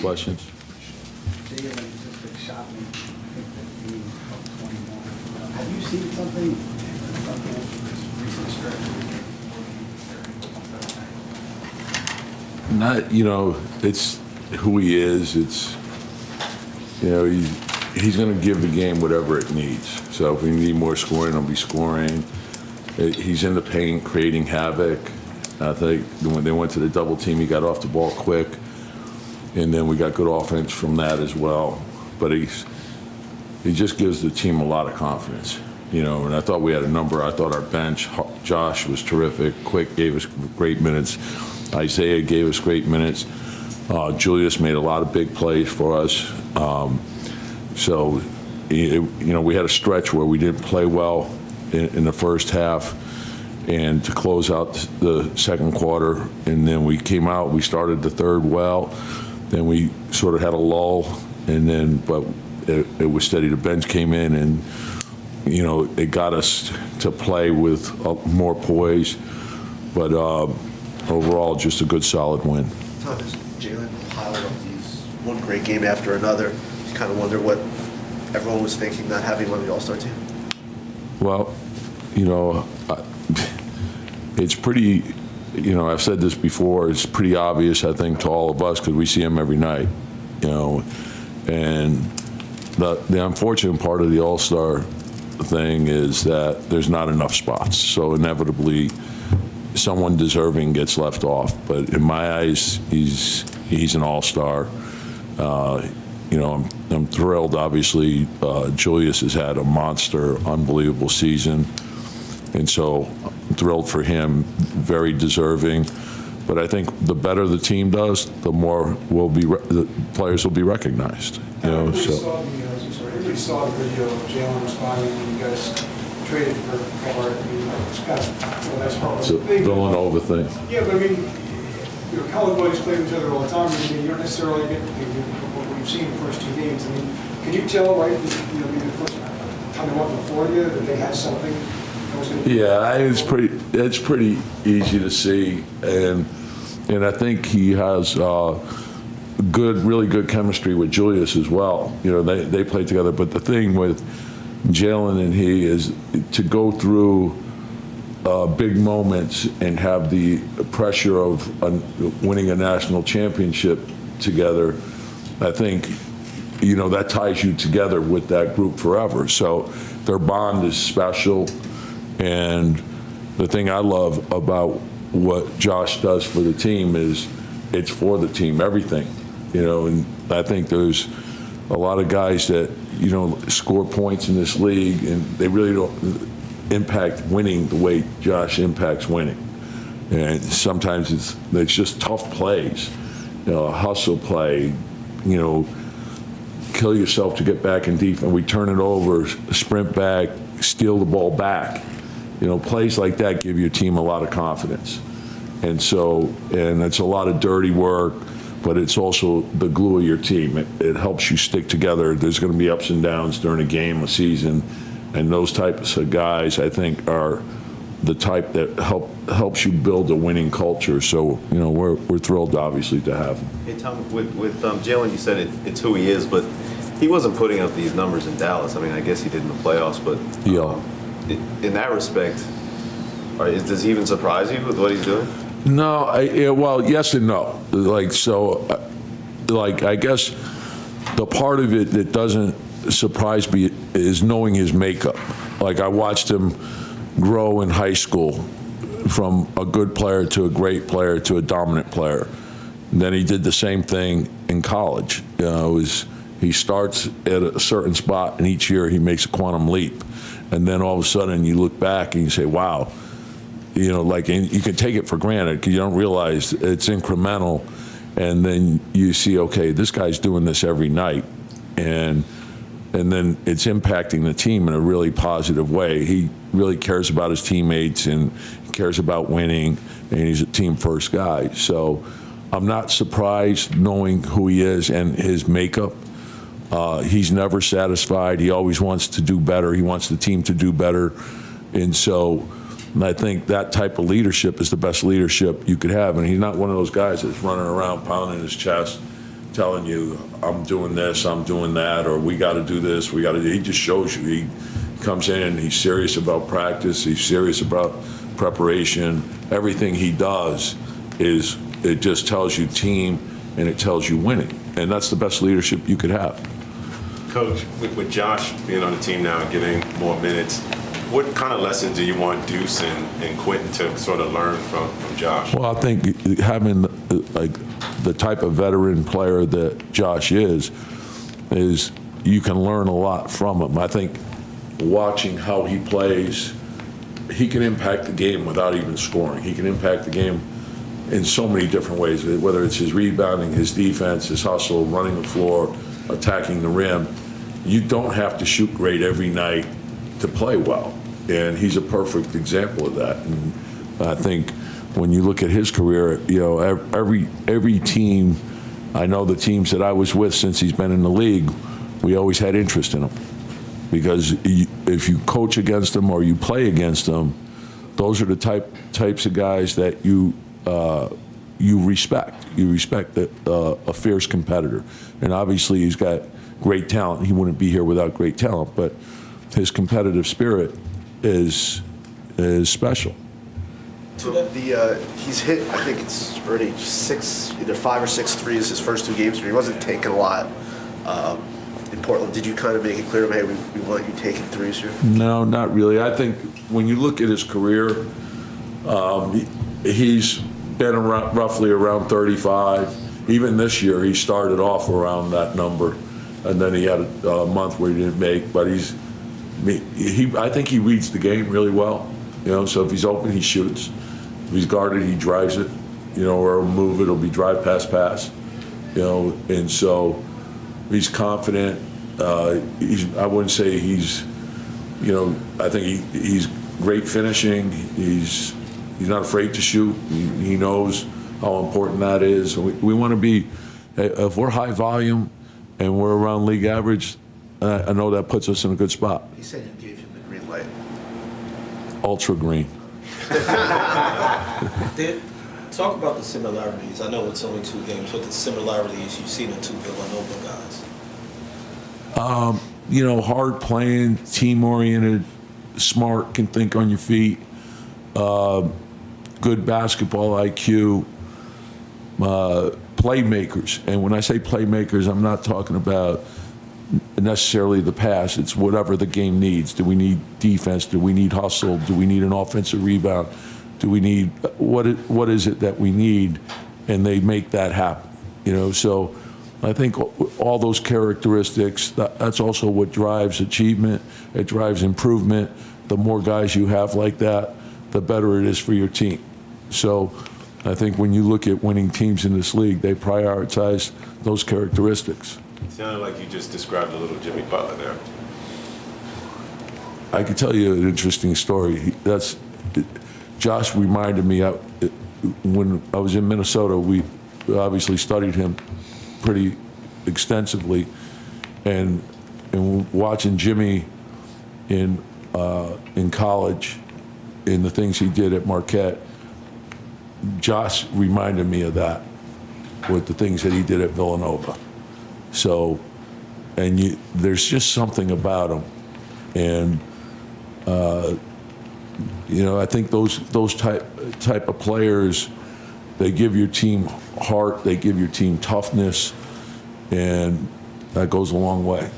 questions. Jalen just shot me, I think 15 of 21. Have you seen something from this recent stretch? Not, it's who he is. It's, he's going to give the game whatever it needs. So if we need more scoring, he'll be scoring. He's in the paint, creating havoc. I think when they went to the double team, he got off the ball quick, and then we got good offense from that as well. But he just gives the team a lot of confidence, And I thought we had a number. I thought our bench, Josh was terrific. Quick gave us great minutes. Isaiah gave us great minutes. Julius made a lot of big plays for us. So, we had a stretch where we didn't play well in the first half, and to close out the second quarter, and then we came out. We started the third well, then we sort of had a lull, but it was steady. The bench came in, and it got us to play with more poise. But overall, just a good, solid win. Thomas, Jalen piled up these one great game after another. You kind of wonder what everyone was thinking not having him on the All-Star team. Well, it's pretty, I've said this before, it's pretty obvious, I think, to all of us because we see him every night, and the unfortunate part of the All-Star thing is that there's not enough spots. So inevitably, someone deserving gets left off. But in my eyes, he's an All-Star. I'm thrilled, obviously. Julius has had a monster, unbelievable season. And so I'm thrilled for him, very deserving. But I think the better the team does, the more the players will be recognized. Everybody saw the video of Jalen responding when you guys traded for Hart. It's kind of that's hard. It's a Villanova thing. Yeah, but college boys play with each other all the time. You don't necessarily get what we've seen in the first two games. Can you tell, right, maybe the first time they went before you that they had something? Yeah, it's pretty easy to see, and I think he has really good chemistry with Julius as well. They play together. But the thing with Jalen and he is to go through big moments and have the pressure of winning a national championship together. I think that ties you together with that group forever. So their bond is special. And the thing I love about what Josh does for the team is it's for the team, everything, and I think there's a lot of guys that, score points in this league and they really don't impact winning the way Josh impacts winning. And sometimes it's just tough plays, hustle play, kill yourself to get back in defense. We turn it over, sprint back, steal the ball back. Plays like that give your team a lot of confidence. And it's a lot of dirty work, but it's also the glue of your team. It helps you stick together. There's going to be ups and downs during a game, a season, and those types of guys, I think, are the type that helps you build a winning culture. So, we're thrilled, obviously, to have him. Hey, Tom, with Jalen, you said it's who he is, but he wasn't putting up these numbers in Dallas. I guess he did in the playoffs, but in that respect, does he even surprise you with what he's doing? No, well, yes and no. I guess the part of it that doesn't surprise me is knowing his makeup. I watched him grow in high school from a good player to a great player to a dominant player. And then he did the same thing in college. He starts at a certain spot, and each year he makes a quantum leap. And then all of a sudden you look back and you say, wow, and you can take it for granted because you don't realize it's incremental. And then you see, okay, this guy's doing this every night. And then it's impacting the team in a really positive way. He really cares about his teammates and cares about winning, and he's a team first guy. So I'm not surprised knowing who he is and his makeup. He's never satisfied. He always wants to do better. He wants the team to do better. And I think that type of leadership is the best leadership you could have. And he's not one of those guys that's running around pounding his chest. telling you, I'm doing this, I'm doing that, or we got to do this, he just shows you. He comes in, he's serious about practice, he's serious about preparation. Everything he does it just tells you team, and it tells you winning. And that's the best leadership you could have. Coach, with Josh being on the team now and getting more minutes, what kind of lessons do you want Deuce and Quentin to sort of learn from Josh? Well, I think having like the type of veteran player that Josh is you can learn a lot from him. I think watching how he plays, he can impact the game without even scoring. He can impact the game in so many different ways, whether it's his rebounding, his defense, his hustle, running the floor, attacking the rim. You don't have to shoot great every night to play well. And he's a perfect example of that. And I think when you look at his career, every team, I know the teams that I was with since he's been in the league, we always had interest in him. Because if you coach against them or you play against them, those are the types of guys that you respect. You respect a fierce competitor. And obviously he's got great talent. He wouldn't be here without great talent, but his competitive spirit is special. He's hit, I think it's already either 5 or 6 threes his first 2 games, but he wasn't taking a lot in Portland. Did you kind of make it clear to him, hey, we want you taking threes here? No, not really. I think when you look at his career, he's been roughly around 35. Even this year, he started off around that number, and then he had a month where he didn't make. But I think he reads the game really well. So if he's open, he shoots. If he's guarded, he drives it. Or he'll move it. It'll be drive, pass. And so he's confident. I wouldn't say he's. I think he's great finishing. He's not afraid to shoot. He knows how important that is. We want to be, if we're high volume and we're around league average, I know that puts us in a good spot. He said you gave him the green light. Ultra green. Talk about the similarities. I know it's only 2 games, but the similarities you've seen in 2 Villanova guys. Hard playing, team-oriented, smart, can think on your feet, good basketball IQ, playmakers. And when I say playmakers, I'm not talking about necessarily the pass. It's whatever the game needs. Do we need defense? Do we need hustle? Do we need an offensive rebound? Do we need what is it that we need? And they make that happen. So I think all those characteristics, that's also what drives achievement. It drives improvement. The more guys you have like that, the better it is for your team. So I think when you look at winning teams in this league, they prioritize those characteristics. It sounded like you just described a little Jimmy Butler there. I could tell you an interesting story. Josh reminded me, when I was in Minnesota, we obviously studied him pretty extensively, and watching Jimmy in college, in the things he did at Marquette, Josh reminded me of that with the things that he did at Villanova. So, there's just something about him, and I think those type of players, they give your team heart, they give your team toughness, and that goes a long way.